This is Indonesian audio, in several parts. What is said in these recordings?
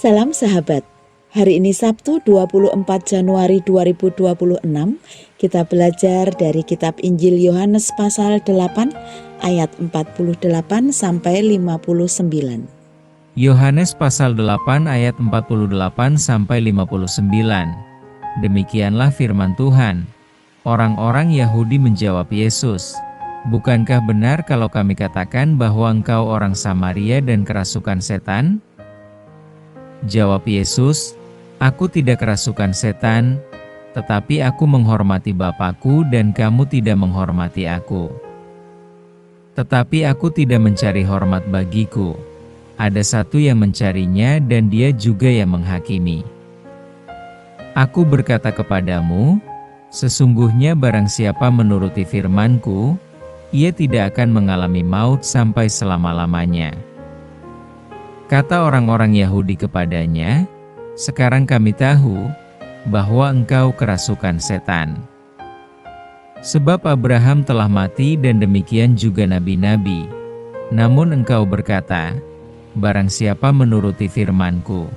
Salam sahabat, hari ini Sabtu 24 Januari 2026, kita belajar dari kitab Injil Yohanes pasal 8 ayat 48 sampai 59. Yohanes pasal 8 ayat 48 sampai 59. Demikianlah firman Tuhan. Orang-orang Yahudi menjawab Yesus, "Bukankah benar kalau kami katakan bahwa engkau orang Samaria dan kerasukan setan?" Jawab Yesus, "Aku tidak kerasukan setan, tetapi aku menghormati Bapa-Ku dan kamu tidak menghormati aku. Tetapi aku tidak mencari hormat bagiku. Ada satu yang mencarinya dan dia juga yang menghakimi. Aku berkata kepadamu, sesungguhnya barang siapa menuruti firman-Ku, ia tidak akan mengalami maut sampai selama-lamanya." Kata orang-orang Yahudi kepadanya, "Sekarang kami tahu bahwa engkau kerasukan setan. Sebab Abraham telah mati dan demikian juga nabi-nabi. Namun engkau berkata, barang siapa menuruti firman-Ku,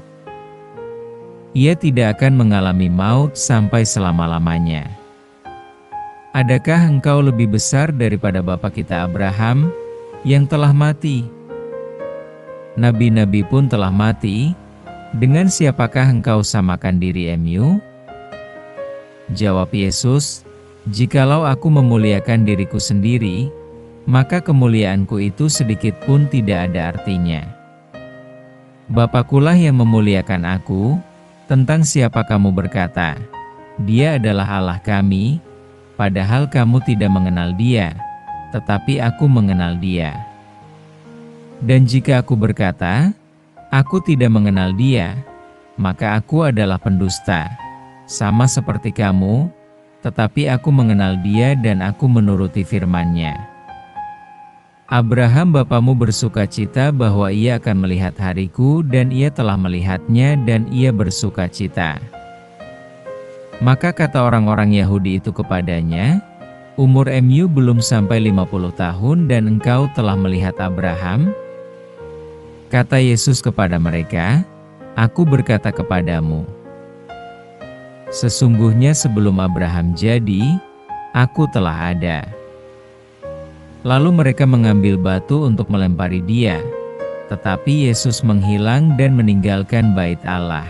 ia tidak akan mengalami maut sampai selama-lamanya. Adakah engkau lebih besar daripada bapa kita Abraham yang telah mati? Nabi-nabi pun telah mati, dengan siapakah engkau samakan diri MU?" Jawab Yesus, "Jikalau aku memuliakan diriku sendiri, maka kemuliaanku itu sedikit pun tidak ada artinya. Bapa-Kulah yang memuliakan aku. Tentang siapa kamu berkata, Dia adalah Allah kami, padahal kamu tidak mengenal Dia, tetapi aku mengenal Dia. Dan jika aku berkata, aku tidak mengenal Dia, maka aku adalah pendusta, sama seperti kamu, tetapi aku mengenal Dia dan aku menuruti firman-Nya. Abraham bapamu bersukacita bahwa ia akan melihat hariku dan ia telah melihatnya dan ia bersukacita." Maka kata orang-orang Yahudi itu kepadanya, "Umur MU belum sampai 50 tahun dan engkau telah melihat Abraham?" Kata Yesus kepada mereka, "Aku berkata kepadamu, sesungguhnya sebelum Abraham jadi, aku telah ada." Lalu mereka mengambil batu untuk melempari Dia, tetapi Yesus menghilang dan meninggalkan bait Allah.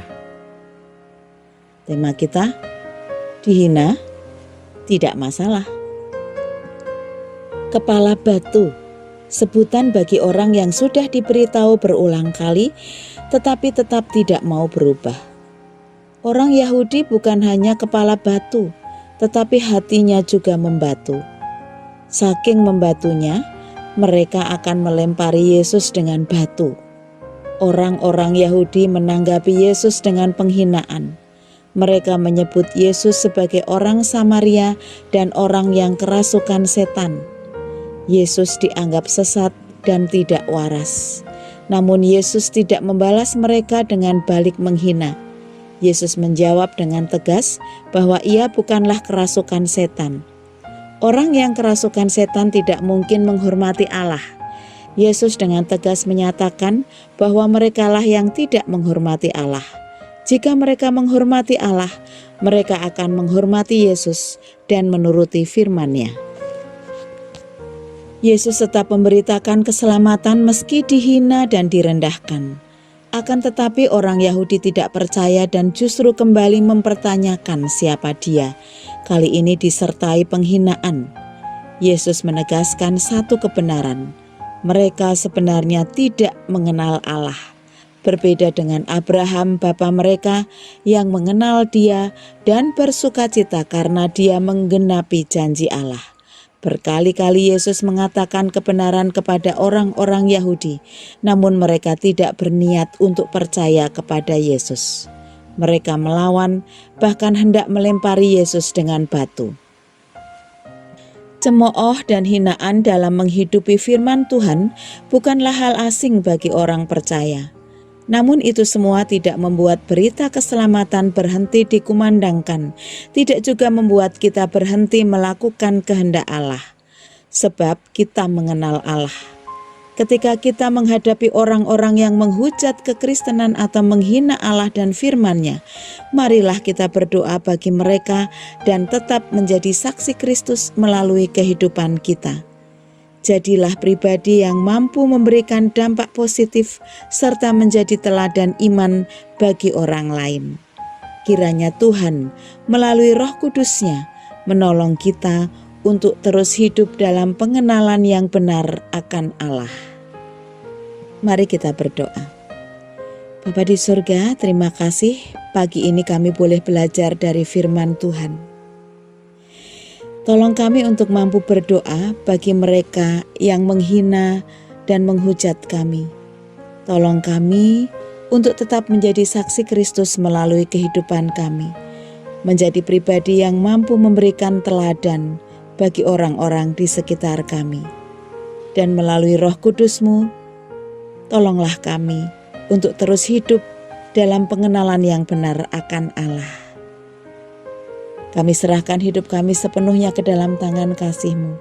Tema kita, dihina, tidak masalah. Kepala batu, sebutan bagi orang yang sudah diberitahu berulang kali, tetapi tetap tidak mau berubah. Orang Yahudi bukan hanya kepala batu, tetapi hatinya juga membatu. Saking membatunya, mereka akan melempari Yesus dengan batu. Orang-orang Yahudi menanggapi Yesus dengan penghinaan. Mereka menyebut Yesus sebagai orang Samaria dan orang yang kerasukan setan. Yesus dianggap sesat dan tidak waras. Namun Yesus tidak membalas mereka dengan balik menghina. Yesus menjawab dengan tegas bahwa ia bukanlah kerasukan setan. Orang yang kerasukan setan tidak mungkin menghormati Allah. Yesus dengan tegas menyatakan bahwa merekalah yang tidak menghormati Allah. Jika mereka menghormati Allah, mereka akan menghormati Yesus dan menuruti firman-Nya. Yesus tetap memberitakan keselamatan meski dihina dan direndahkan. Akan tetapi orang Yahudi tidak percaya dan justru kembali mempertanyakan siapa Dia. Kali ini disertai penghinaan. Yesus menegaskan satu kebenaran. Mereka sebenarnya tidak mengenal Allah. Berbeda dengan Abraham bapa mereka yang mengenal Dia dan bersukacita karena Dia menggenapi janji Allah. Berkali-kali Yesus mengatakan kebenaran kepada orang-orang Yahudi, namun mereka tidak berniat untuk percaya kepada Yesus. Mereka melawan, bahkan hendak melempari Yesus dengan batu. Cemooh dan hinaan dalam menghidupi firman Tuhan bukanlah hal asing bagi orang percaya. Namun itu semua tidak membuat berita keselamatan berhenti dikumandangkan, tidak juga membuat kita berhenti melakukan kehendak Allah. Sebab kita mengenal Allah. Ketika kita menghadapi orang-orang yang menghujat kekristenan atau menghina Allah dan firman-Nya, marilah kita berdoa bagi mereka dan tetap menjadi saksi Kristus melalui kehidupan kita. Jadilah pribadi yang mampu memberikan dampak positif serta menjadi teladan iman bagi orang lain. Kiranya Tuhan melalui Roh Kudus-Nya menolong kita untuk terus hidup dalam pengenalan yang benar akan Allah. Mari kita berdoa. Bapa di surga, terima kasih pagi ini kami boleh belajar dari firman Tuhan. Tolong kami untuk mampu berdoa bagi mereka yang menghina dan menghujat kami. Tolong kami untuk tetap menjadi saksi Kristus melalui kehidupan kami, menjadi pribadi yang mampu memberikan teladan bagi orang-orang di sekitar kami. Dan melalui Roh Kudus-Mu, tolonglah kami untuk terus hidup dalam pengenalan yang benar akan Allah. Kami serahkan hidup kami sepenuhnya ke dalam tangan kasih-Mu.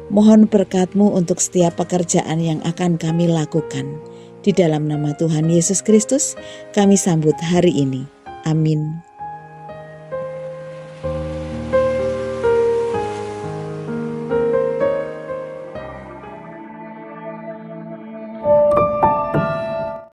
Mohon berkat-Mu untuk setiap pekerjaan yang akan kami lakukan. Di dalam nama Tuhan Yesus Kristus, kami sambut hari ini. Amin.